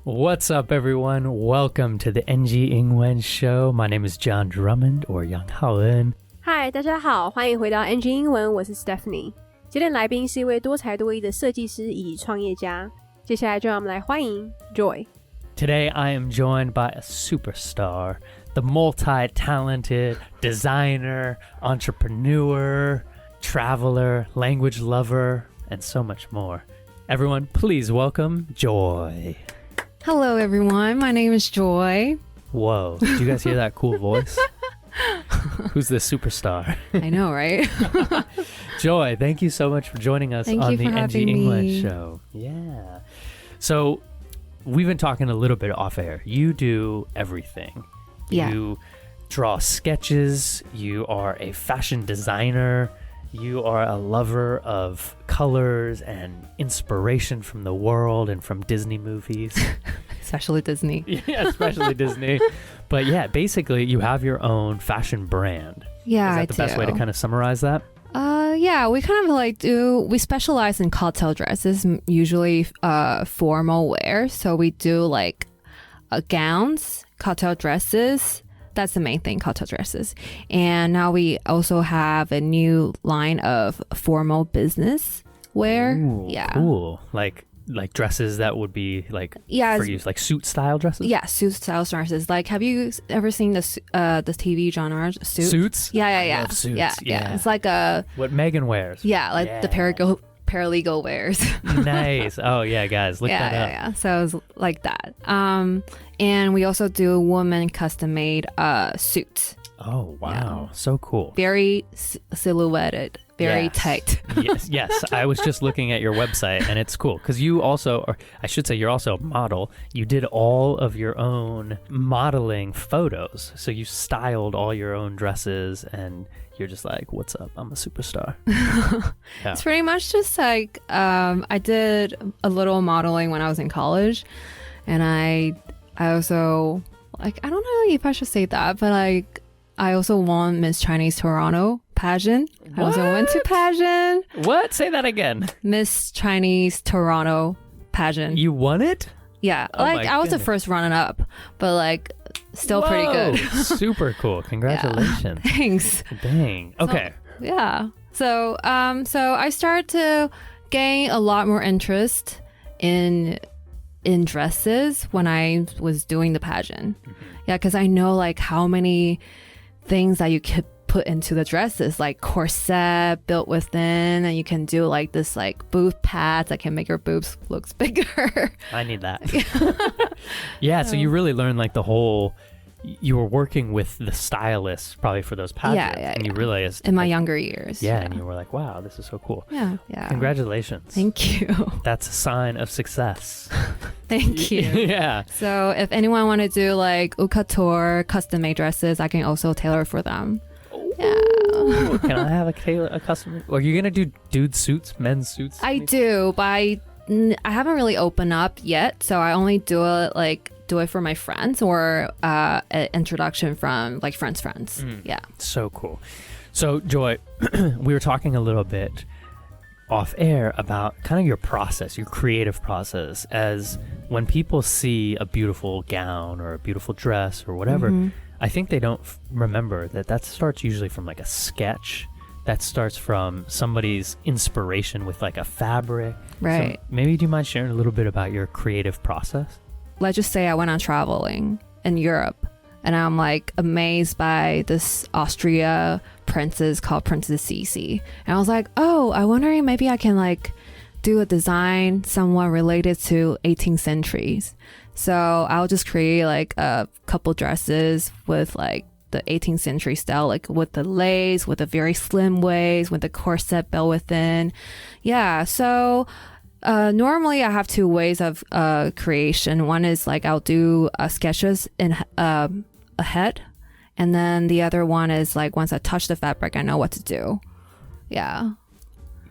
What's up, everyone? Welcome to the NG 英文 show. My name is John Drummond, or 杨浩恩。嗨，大家好，欢迎回到 NG 英文，我是 Stephanie。今天来宾是一位多才多艺的设计师以及创业家。接下来就让我们来欢迎 Joy。Today I am joined by a superstar, the multi-talented designer, entrepreneur, traveler, language lover, and so much more. Everyone, please welcome Joy.Hello, everyone. My name is Joy. Whoa. Did you guys hear that cool voice? Who's this superstar? I know, right? Joy, thank you so much for joining us on the NG English show. Yeah. So, we've been talking a little bit off air. You do everything. Yeah. You draw sketches. You are a fashion designer.You are a lover of colors and inspiration from the world and from Disney movies. Especially Disney. Yeah, especially Disney. But yeah, basically you have your own fashion brand. Yeah, Is that the best way to kind of summarize that? Yeah, we kind of we specialize in cocktail dresses, usually formal wear. So we do gowns, cocktail dresses.That's the main thing, cocktail dresses. And now we also have a new line of formal business wear. Ooh, yeah. Cool. Like dresses that would be for use, like suit style dresses? Yeah, suit style dresses. Have you ever seen the TV genre Suits? Yeah. I love Suits. Yeah. It's like what Megan wears. Yeah, the paralegal wears. Nice. Oh yeah, guys, look that up. Yeah. So it's like that. And we also do woman custom-made suits. Oh wow, so cool. Very silhouetted, very tight. Yes. I was just looking at your website, and it's cool because you also, or I should say, you're also a model. You did all of your own modeling photos, so you styled all your own dresses and.You're just like, what's up? I'm a superstar. Yeah. It's pretty much just I did a little modeling when I was in college. And I also, I don't know if I should say that, but I also won Miss Chinese Toronto pageant. What? I also went to pageant. What? Say that again. Miss Chinese Toronto pageant. You won it? Yeah. I was the first runner-up, but still pretty good. Super cool. Congratulations. Yeah, thanks. Dang. Okay. So I started to gain a lot more interest in dresses when I was doing the pageant. Mm-hmm. Yeah, because I know how many things that you could put into the dresses, like corset built within, and you can do this boob pads that can make your boobs look bigger. I need that. Yeah, so you really learned the whole. You were working with the stylist probably for those pageants, and you realized in my younger years. Yeah, and you were like, "Wow, this is so cool." Yeah. Congratulations. Thank you. That's a sign of success. Thank you. Yeah. So if anyone want to do haute couture custom-made dresses, I can also tailor for them. Yeah. Can I have a custom? Are you gonna do dude suits, men's suits? I do, but I haven't really opened up yet, so I only do it do it for my friends or an introduction from friends. Yeah. So cool. So Joy, we were talking a little bit off air about kind of your process, your creative process, as when people see a beautiful gown or a beautiful dress or whatever, I think they don't remember that starts usually from a sketch. That starts from somebody's inspiration with a fabric. Right. So maybe do you mind sharing a little bit about your creative process? Let's just say I went on traveling in Europe and I'm amazed by this Austria princess called Princess Sisi. And I was like, oh, I'm wondering maybe I can do a design somewhat related to 18th centuries. So I'll just create a couple dresses with the 18th century style, with the lace, with the very slim waist, with the corset built within. Yeah, so normally I have two ways of creation. One is I'll do sketches in ahead, and then the other one is once I touch the fabric, I know what to do. Yeah.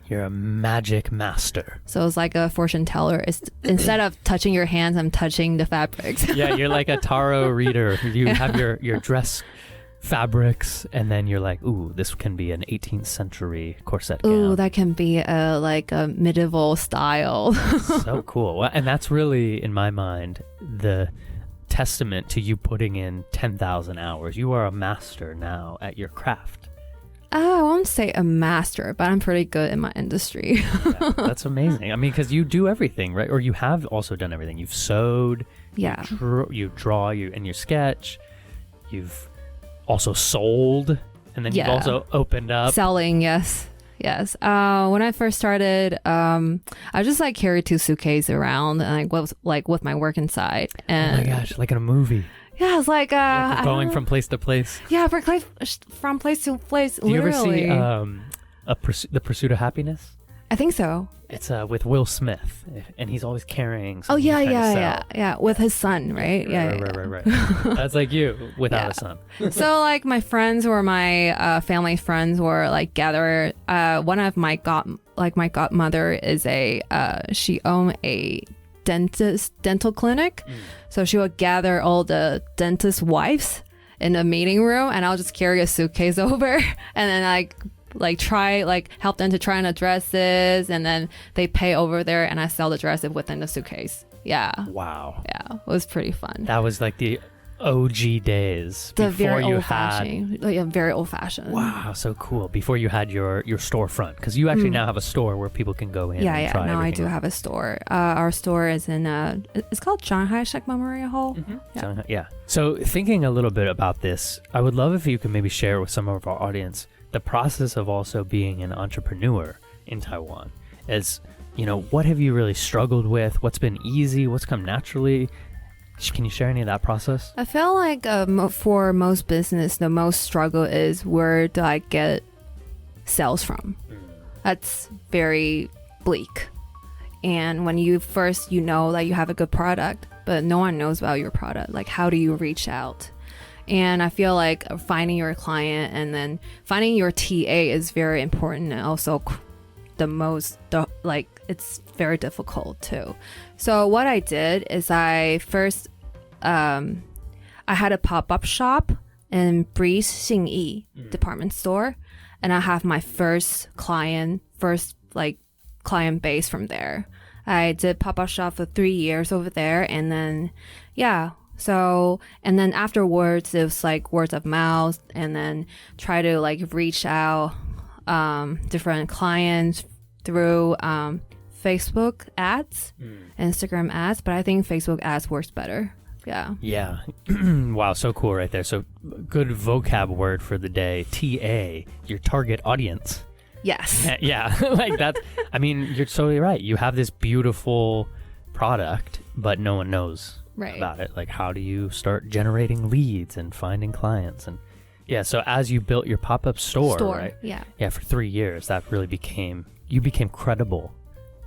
You're a magic master. So it's like a fortune teller. Instead of touching your hands, I'm touching the fabrics. Yeah, you're like a tarot reader. You have your dress fabrics, and then you're like, ooh, this can be an 18th century corset gown. Ooh, that can be a medieval style. So cool. Well, and that's really, in my mind, the testament to you putting in 10,000 hours. You are a master now at your craft. I won't say a master, but I'm pretty good in my industry. Yeah, that's amazing. I mean, because you do everything, right? Or you have also done everything. You've sewed, Yeah. you draw, and you sketch. You've also sold, and then you've also opened up. Selling, yes. When I first started, I just like carried 2 suitcases around and with my work inside. And oh my gosh, like in a movie. Yeah, it's like going from place to place. Yeah, from place to place. Do you literally. ever see The Pursuit of Happiness? I think so. It's with Will Smith, and he's always carrying Oh something. yeah, with his son, right? Right. That's like you without a son. So like my friends or my family friends were like gather. One of my godmother is she owned a dental clinic, so she would gather all the dentist wives in a meeting room, and I'll just carry a suitcase over, and then help them to try on the dresses, and then they pay over there, and I sell the dresses within the suitcase. Yeah. Wow. Yeah, it was pretty fun. That was like the OG days. The before very you old had. fashioned. Yeah, very old fashioned. Wow, so cool. Before you had your storefront, because you actually now have a store where people can go in. and try now I do everything. have a store. Our store is in it's called Shanghai Shek Memorial Hall. Yeah. So thinking a little bit about this, I would love if you could maybe share with some of our audience the process of also being an entrepreneur in Taiwan. As you know, what have you really struggled with? What's been easy? What's come naturally? Can you share any of that process? I feel like for most business, the most struggle is where do I get sales from? That's very bleak. And when you know that you have a good product, but no one knows about your product, like how do you reach out? And I feel like finding your client and then finding your TA is very important, and also it's very difficult too. So what I did is I had a pop-up shop in Breeze Xingyi department store, and I have my first client base from there. I did pop-up shop for 3 years over there, and then and then afterwards it was like word of mouth, and then try to like reach out different clients through Facebook ads, Instagram ads, but I think Facebook ads works better. Yeah. Wow, so cool right there. So good vocab word for the day, TA, your target audience. Yes. Yeah, like that's, I mean, you're totally right. You have this beautiful product, but no one knows about it. Like, how do you start generating leads and finding clients? And yeah, so as you built your pop-up store, right? Yeah, for 3 years, that really you became credible.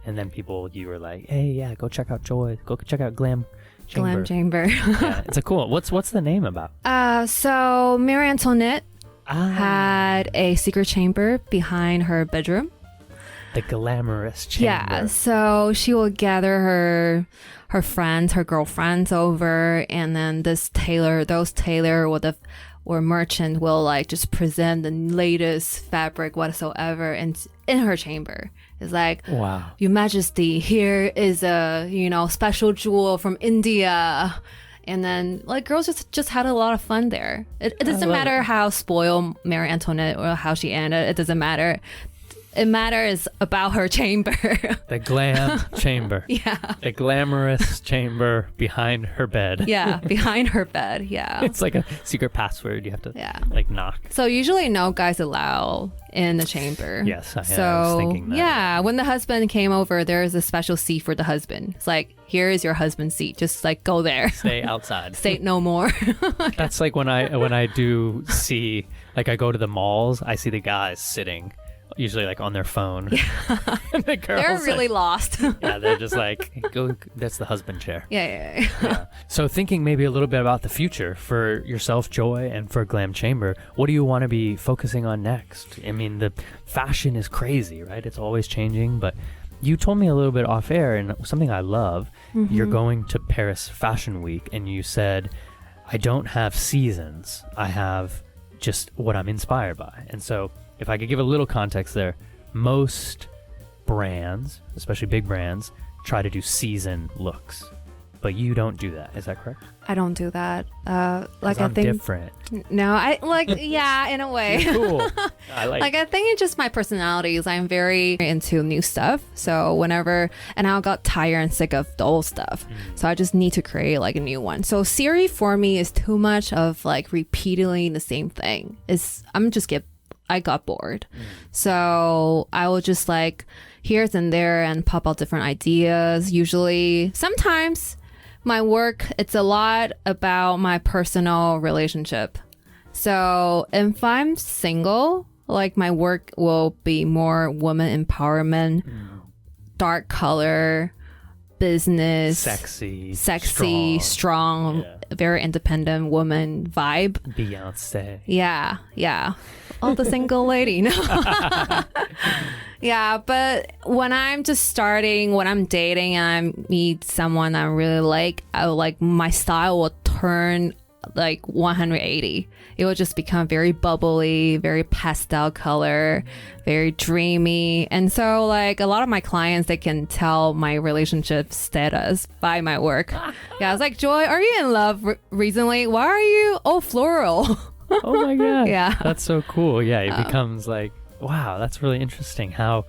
And then you were like, hey, yeah, go check out Joy. Go check out Glam Chamber. Glam Chamber. Yeah, it's a cool. What's the name about? So Marie Antoinette had a secret chamber behind her bedroom. The glamorous chamber. Yeah, so she would gather her friends, her girlfriends over, and then those tailor or merchant will like just present the latest fabric whatsoever in her chamber. It's like, wow, Your Majesty, here is a special jewel from India. And then like girls just had a lot of fun there. It doesn't matter how spoiled Marie Antoinette or how she ended. It doesn't matter. It matters about her chamber. The glam chamber. Yeah. The glamorous chamber behind her bed. Yeah, behind her bed. Yeah. It's like a secret password. You have to like knock. So usually no guys allowed in the chamber. Yes, I was thinking that. Yeah, when the husband came over, there is a special seat for the husband. It's like, here is your husband's seat. Just like go there. Stay outside. Say no more. That's like when I do see, like I go to the malls, I see the guys sitting usually like on their phone. Yeah. And the girls, they're really lost. Yeah, they're just like, go. That's the husband chair. Yeah. So thinking maybe a little bit about the future for yourself, Joy, and for Glam Chamber, what do you want to be focusing on next? I mean, the fashion is crazy, right? It's always changing, but you told me a little bit off air, and something I love, you're going to Paris Fashion Week, and you said, I don't have seasons. I have just what I'm inspired by. And so if I could give a little context there, most brands, especially big brands, try to do season looks. But you don't do that. Is that correct? I don't do that. Like I'm I think different. No, I like yeah, in a way. Cool. I like I think it's just my personality is I'm very into new stuff. So whenever and I got tired and sick of the old stuff. So I just need to create like a new one. So series for me is too much of like repeatedly the same thing. I got bored. So I will just like here and there and pop out different ideas. Usually sometimes my work, it's a lot about my personal relationship. So if I'm single, like my work will be more woman empowerment, dark color, business, sexy, strong, very independent woman vibe. Beyonce. Yeah. Oh, the single lady. No. Yeah, but when I'm just starting, when I'm dating and I meet someone I really like, my style will turn like 180. It will just become very bubbly, very pastel color, very dreamy. And so like a lot of my clients, they can tell my relationship status by my work. Yeah, I was like, Joy, are you in love recently? Why are you all floral? Oh my God. Yeah. That's so cool. Yeah, it becomes like, wow, that's really interesting how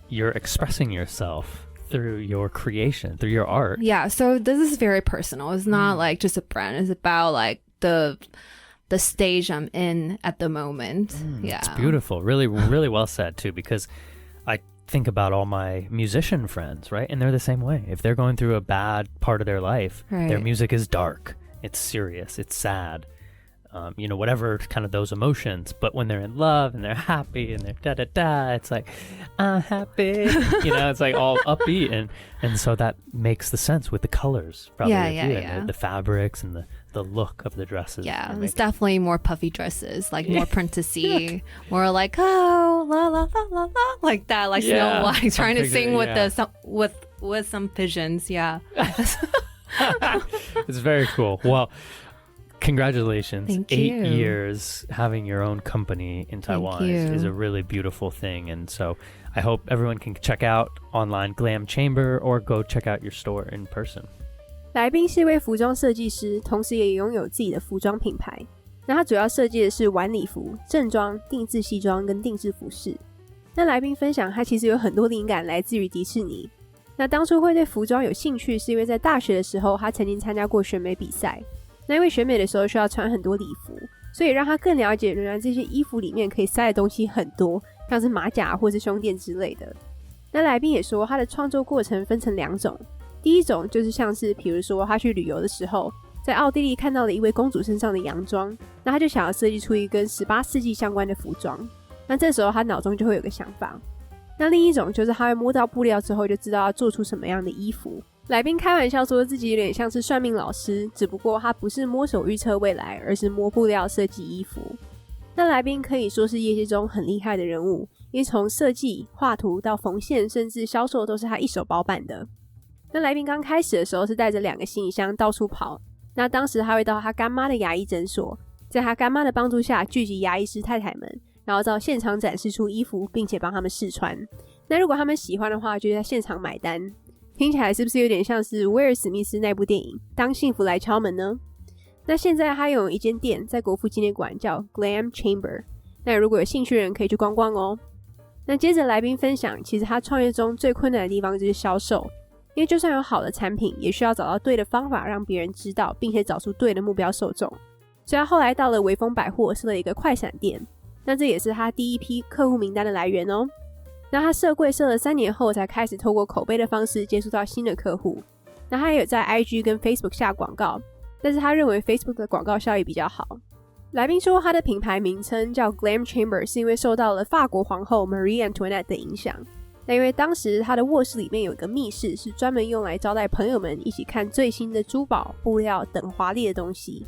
you're expressing yourself through your creation, through your art. Yeah, so this is very personal. It's not like just a brand. It's about like the stage I'm in at the moment. Yeah. It's beautiful. Really, really well said too, because I think about all my musician friends, right? And they're the same way. If they're going through a bad part of their life, their music is dark, it's serious, it's sad. Whatever kind of those emotions, but when they're in love and they're happy and they're da-da-da, it's like, I'm happy, it's like all upbeat. And so that makes the sense with the colors, probably. And the fabrics and the look of the dresses. Yeah, it's definitely more puffy dresses, like more princessy, more like, oh, la, la, la, la, la, like that, like Snow White trying to sing with some pigeons. Yeah. It's very cool. Well, congratulations. Thank 8 you. years having your own company in Taiwan is a really beautiful thing. And so I hope everyone can check out online Glam Chamber or go check out your store in person. 来宾是一位服装设计师，同时也拥有自己的服装品牌。那他主要设计的是晚礼服、正装、定制西装跟定制服饰。那来宾分享，他其实有很多灵感来自于迪士尼。那当初会对服装有兴趣，是因为在大学的时候，他曾经参加过选美比赛。那因为选美的时候需要穿很多礼服，所以让他更了解原来这些衣服里面可以塞的东西很多，像是马甲或是胸垫之类的。那来宾也说他的创作过程分成2种，第一种就是像是比如说他去旅游的时候，在奥地利看到了一位公主身上的洋装，那他就想要设计出一跟18世纪相关的服装，那这时候他脑中就会有个想法。那另一种就是他会摸到布料之后就知道要做出什么样的衣服。来宾开玩笑说自己有点像是算命老师，只不过他不是摸手预测未来，而是摸布料设计衣服。那来宾可以说是业界中很厉害的人物，因为从设计、画图到缝线，甚至销售都是他一手包办的。那来宾刚开始的时候是带着2个行李箱到处跑，那当时他会到他干妈的牙医诊所，在他干妈的帮助下聚集牙医师太太们，然后到现场展示出衣服，并且帮他们试穿。那如果他们喜欢的话，就在现场买单。听起来是不是有点像是威尔史密斯那部电影《当幸福来敲门》呢？那现在他有一间店在国父纪念馆叫 Glam Chamber， 那如果有兴趣的人可以去逛逛哦。那接着来宾分享，其实他创业中最困难的地方就是销售，因为就算有好的产品，也需要找到对的方法让别人知道，并且找出对的目标受众。所以他后来到了微风百货设了一个快闪店，那这也是他第一批客户名单的来源哦。那他设柜设了3年后才开始透过口碑的方式接触到新的客户。那他也有在 IG 跟 Facebook 下广告，但是他认为 Facebook 的广告效益比较好。来宾说他的品牌名称叫 Glam Chamber 是因为受到了法国皇后 Marie Antoinette 的影响。那因为当时他的卧室里面有一个密室，是专门用来招待朋友们一起看最新的珠宝、布料等华丽的东西。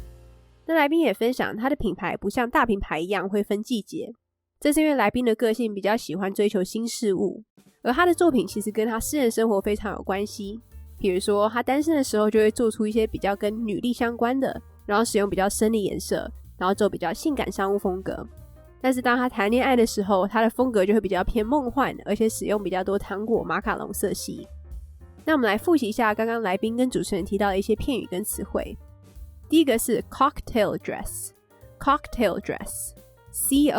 那来宾也分享他的品牌不像大品牌一样会分季节，这是因为来宾的个性比较喜欢追求新事物，而他的作品其实跟他私人生活非常有关系。比如说他单身的时候就会做出一些比较跟女力相关的，然后使用比较深的颜色，然后走比较性感商务风格。但是当他谈恋爱的时候，他的风格就会比较偏梦幻，而且使用比较多糖果、马卡龙色系。那我们来复习一下刚刚来宾跟主持人提到的一些片语跟词汇。第一个是 cocktail dress， cocktail dress， C-O-C-K-T-A-I-L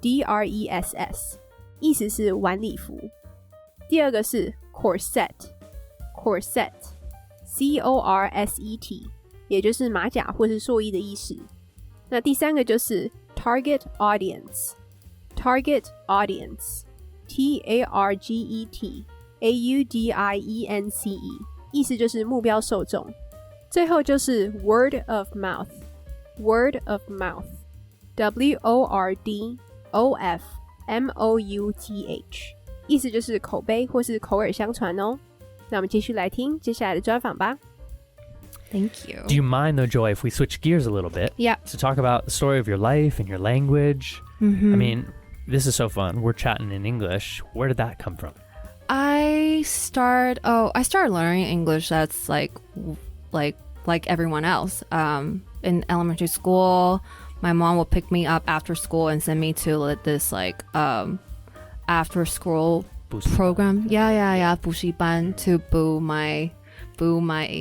D-R-E-S-S， 意思是晚礼服。第二个是 corset， corset， C-O-R-S-E-T， 也就是马甲或是寿衣的意思。那第三个就是 target audience， target audience， T-A-R-G-E-T-A-U-D-I-E-N-C-E， 意思就是目标受众。最后就是 word of mouth， word of mouth， W-O-R-D-O-F-M-O-U-T-H， 意思就是口碑或是口耳相传哦。那我们继续来听接下来的专访吧。Thank you. Do you mind though, Joy, if we switch gears a little bit? Yeah. To talk about the story of your life and your language. I mean, this is so fun. We're chatting in English. Where did that come from? I started learning English that's like everyone else. In elementary school, my mom would pick me up after school and send me to this after school program. Yeah. 补习班 to boo my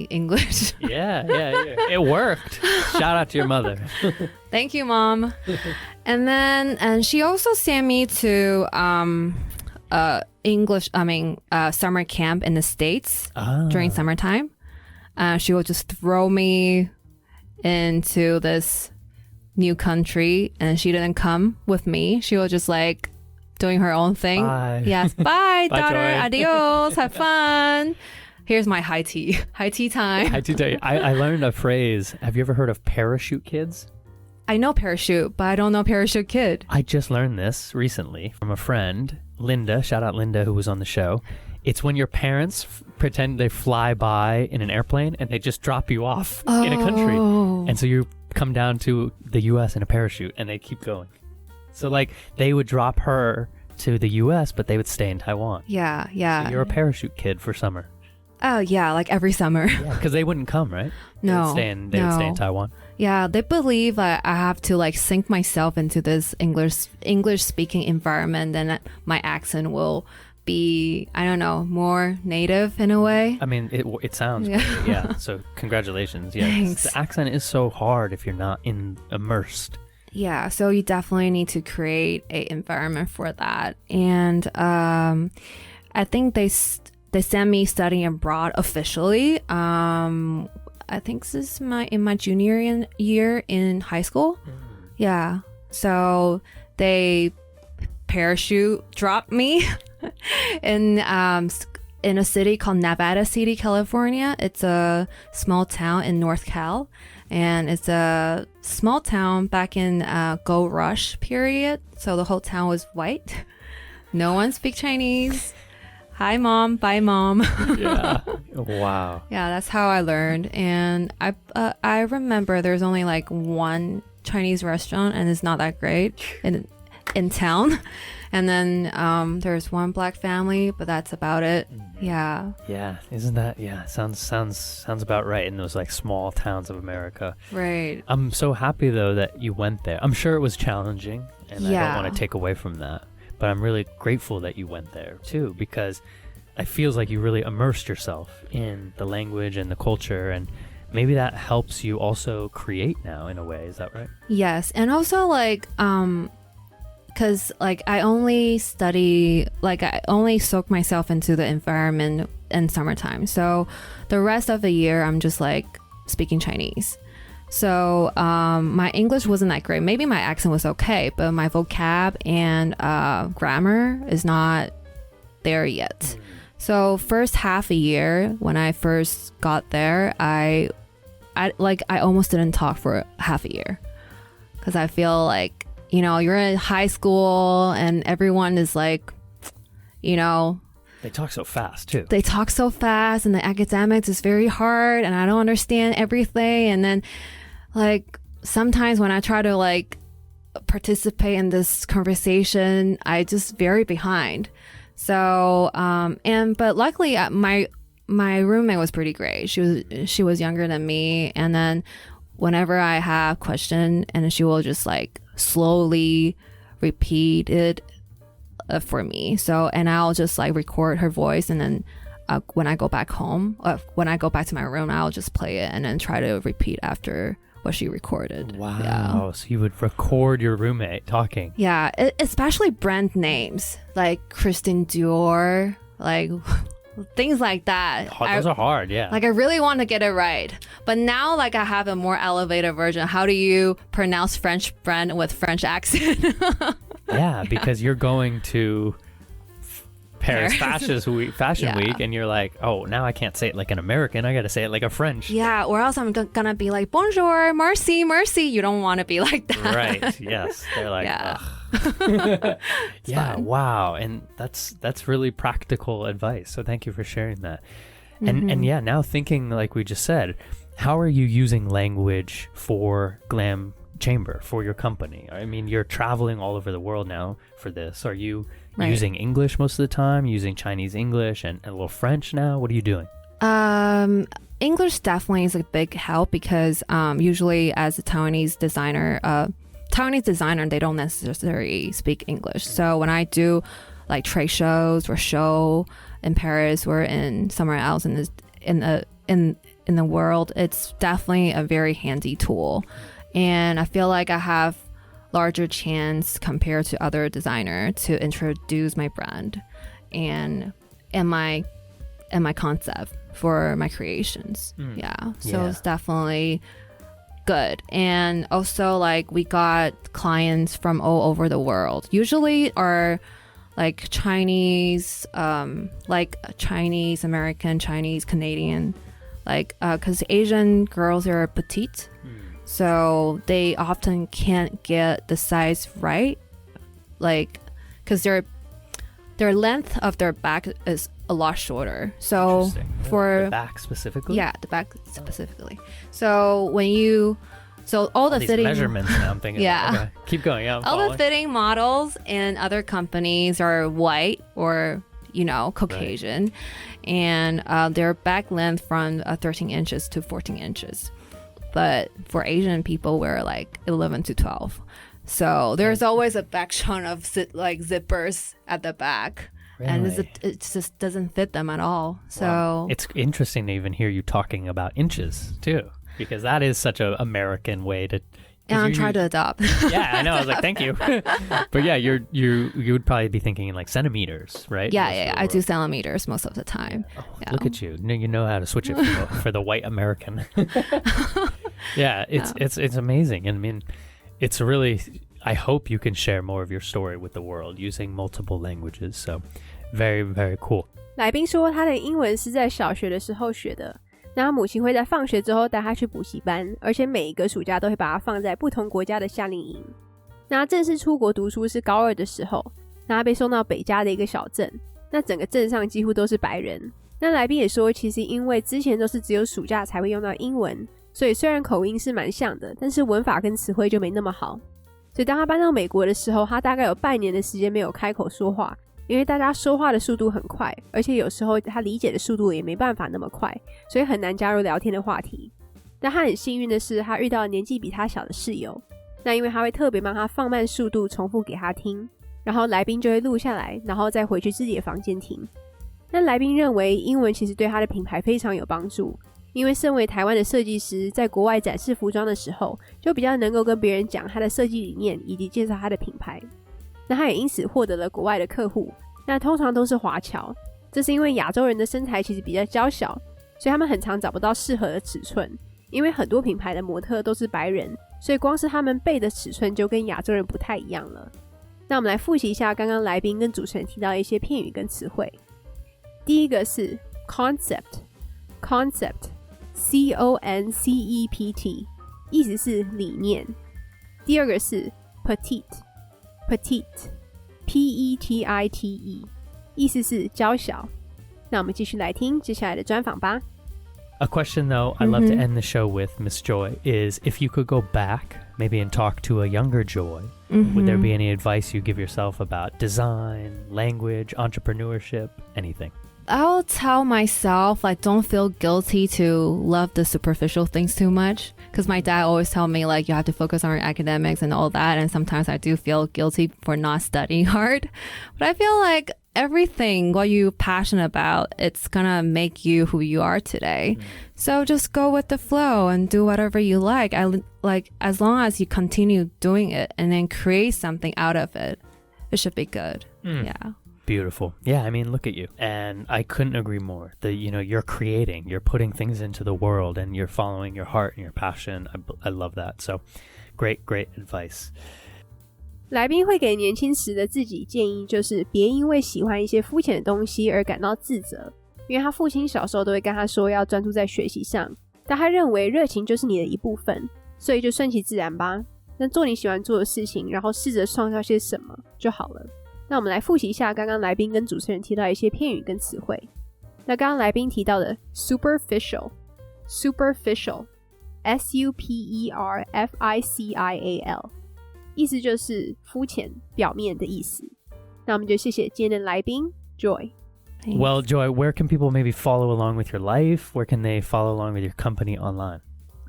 English. Yeah. It worked. Shout out to your mother. Thank you, Mom. And she also sent me to summer camp in the States during summertime. She would just throw me into this new country, and she didn't come with me. She was just like doing her own thing. Bye. Yes. Bye, Bye, daughter. Joy. Adios. Have fun. Here's my high tea time. I do tell you, I learned a phrase. Have you ever heard of parachute kids? I know parachute, but I don't know parachute kid. I just learned this recently from a friend, Linda. Shout out Linda, who was on the show. It's when your parents pretend they fly by in an airplane and they just drop you off in a country. And so you come down to the U.S. in a parachute and they keep going. So like they would drop her to the U.S., but they would stay in Taiwan. Yeah. So you're a parachute kid for summer. Oh, yeah, like every summer. Yeah, because they wouldn't come, right? No. They would stay in Taiwan. Yeah, they believe I have to like sink myself into this English speaking environment, and my accent will be, I don't know, more native in a way. I mean, it sounds great. Yeah. So congratulations. Yeah, Thanks. The accent is so hard if you're not immersed. Yeah, so you definitely need to create an environment for that. And I think they sent me studying abroad officially. I think this is in my junior year in high school. Yeah. So they parachute dropped me in a city called Nevada City, California. It's a small town in North Cal, and it's a small town back in Gold Rush period. So the whole town was white. No one speak Chinese. Hi, Mom. Bye, Mom. Yeah. Wow. Yeah, that's how I learned. And I remember there's only like one Chinese restaurant, and it's not that great in town. And then there's one black family, but that's about it. Yeah. Yeah. Isn't that? Yeah. Sounds about right in those like small towns of America. Right. I'm so happy though that you went there. I'm sure it was challenging, and I Yeah. don't want to take away from that. But I'm really grateful that you went there too, because it feels like you really immersed yourself in the language and the culture, and maybe that helps you also create now in a way. Is that right? Yes. And also like because like I only soak myself into the environment in summertime. So the rest of the year I'm just like speaking Chinese. So my English wasn't that great. Maybe my accent was okay, but my vocab and grammar is not there yet. So first half a year when I first got there, I almost didn't talk for half a year because I feel like, you know, you're in high school and everyone is like, you know, They talk so fast too. they talk so fast and the academics is very hard and I don't understand everything. And then like sometimes when I try to like participate in this conversation, I just very behind. So but luckily my roommate was pretty great. She was younger than me, and then whenever I have question, and she will just like slowly repeat it for me. So, and I'll just like record her voice, and then when I go back home, when I go back to my room, I'll just play it and then try to repeat after what she recorded. Wow. Yeah. So you would record your roommate talking. Yeah, especially brand names like Christian Dior, like things like that. Oh, those are hard, yeah. Like I really want to get it right. But now like I have a more elevated version. How do you pronounce French brand with French accent? Yeah, because you're going to Paris Fashion Week, and you're like, oh, now I can't say it like an American. I got to say it like a French. Yeah, or else I'm gonna be like, bonjour, merci, merci. You don't want to be like that. Right, yes. They're like, Yeah. ugh. Yeah, fun. wow. And that's really practical advice. So thank you for sharing that. And yeah, now thinking like we just said, how are you using language for Glam Chamber, for your company? I mean, you're traveling all over the world now for this. Are you using English most of the time, using Chinese English and a little French now? What are you doing? English definitely is a big help because usually as a Taiwanese designer, they don't necessarily speak English. So when I do like trade shows or show in Paris or in somewhere else in the world, it's definitely a very handy tool. And I feel like I have larger chance compared to other designer to introduce my brand and my concept for my creations. So it's definitely good. And also like we got clients from all over the world, usually are like Chinese, Chinese American, Chinese Canadian, like because Asian girls are petite. So they often can't get the size right, like, because their length of their back is a lot shorter. So for the back specifically? Yeah, the back specifically. So all the these fitting measurements now I'm thinking. Yeah. Okay. Keep going. Yeah, all the fitting models in other companies are white or Caucasian, and their back length from 13 inches to 14 inches. But for Asian people, we're like 11 to 12. So there's always a back shot of zippers at the back. Really? And it just doesn't fit them at all. So wow. It's interesting to even hear you talking about inches too, because that is such an American way to. And I'm trying to adopt. Yeah, I know. I was like, thank you. But yeah, you would probably be thinking in like centimeters, right? Yeah. I do centimeters most of the time. Oh, yeah. Look at you. You know how to switch it for the white American. Yeah, it's amazing. And I mean, it's really, I hope you can share more of your story with the world using multiple languages. So very, very cool. 来宾说他的英文是在小学的时候学的。那他母亲会在放学之后带他去补习班，而且每一个暑假都会把他放在不同国家的夏令营。那他正式出国读书是高2的时候，那他被送到北加的一个小镇，那整个镇上几乎都是白人。那来宾也说，其实因为之前都是只有暑假才会用到英文，所以虽然口音是蛮像的，但是文法跟词汇就没那么好。所以当他搬到美国的时候，他大概有半年的时间没有开口说话，因为大家说话的速度很快，而且有时候他理解的速度也没办法那么快，所以很难加入聊天的话题。但他很幸运的是，他遇到了年纪比他小的室友，那因为他会特别帮他放慢速度重复给他听，然后来宾就会录下来，然后再回去自己的房间听。那来宾认为英文其实对他的品牌非常有帮助，因为身为台湾的设计师，在国外展示服装的时候，就比较能够跟别人讲他的设计理念以及介绍他的品牌。那他也因此获得了国外的客户，那通常都是华侨，这是因为亚洲人的身材其实比较娇小，所以他们很常找不到适合的尺寸，因为很多品牌的模特都是白人，所以光是他们背的尺寸就跟亚洲人不太一样了。那我们来复习一下刚刚来宾跟主持人提到的一些片语跟词汇。第一个是 concept C-O-N-C-E-P-T 意思是理念。第二个是 petite P-E-T-I-T-E 意思是娇小。那我们继续来听接下来的专访吧。A question though I'd love to end the show with, Miss Joy, is if you could go back maybe and talk to a younger Joy, would there be any advice you give yourself about design, language, entrepreneurship, anything? I'll tell myself like don't feel guilty to love the superficial things too much, because my dad always tell me like you have to focus on your academics and all that, and sometimes I do feel guilty for not studying hard. But I feel like everything what you're passionate about, it's gonna make you who you are today. So just go with the flow and do whatever you like. Like as long as you continue doing it and then create something out of it, it should be good. Yeah. Beautiful. Yeah, I mean, look at you. And I couldn't agree more. You're creating, you're putting things into the world, and you're following your heart and your passion. I love that. So great advice. 来宾会给年轻时的自己建议，就是别因为喜欢一些肤浅的东西而感到自责，因为他父亲小时候都会跟他说要专注在学习上，但他认为热情就是你的一部分，所以就顺其自然吧。那做你喜欢做的事情，然后试着创造些什么就好了。那我们来复习一下刚刚来宾跟主持人提到一些片语跟词汇。那刚刚来宾提到的 superficial superficial， 意思就是肤浅表面的意思。那我们就谢谢今天的来宾 Joy。 Well, Joy, where can people maybe follow along with your life? Where can they follow along with your company online?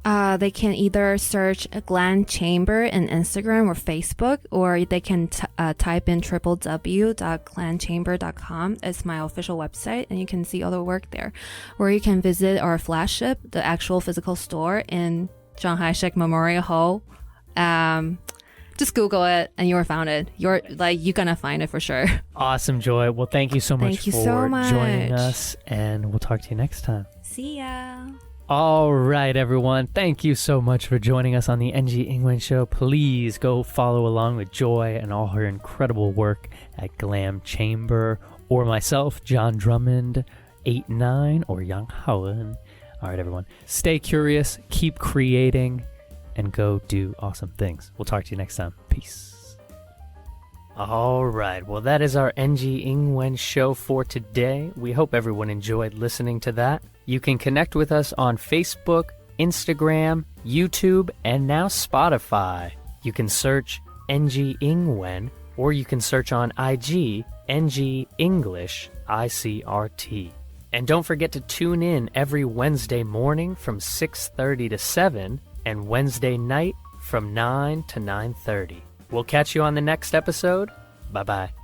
They can either search Glam Chamber in Instagram or Facebook, or they can type in www.glamchamber.com. It's my official website, and you can see all the work there. Or you can visit our flagship, the actual physical store in Shanghai Shek Memorial Hall. Just Google it and you're found it. You're gonna find it for sure. Awesome, Joy. Well, thank you so much for joining us, and we'll talk to you next time. See ya. All right, everyone. Thank you so much for joining us on the NG English show. Please go follow along with Joy and all her incredible work at Glam Chamber, or myself, John Drummond, 89, or Yang Haoen. All right, everyone. Stay curious, keep creating, and go do awesome things. We'll talk to you next time. Peace. All right. Well, that is our NG Ingwen show for today. We hope everyone enjoyed listening to that. You can connect with us on Facebook, Instagram, YouTube, and now Spotify. You can search NG Ingwen, or you can search on IG NG English ICRT. And don't forget to tune in every Wednesday morning from 6:30 to 7, and Wednesday night from 9 to 9:30. We'll catch you on the next episode. Bye-bye.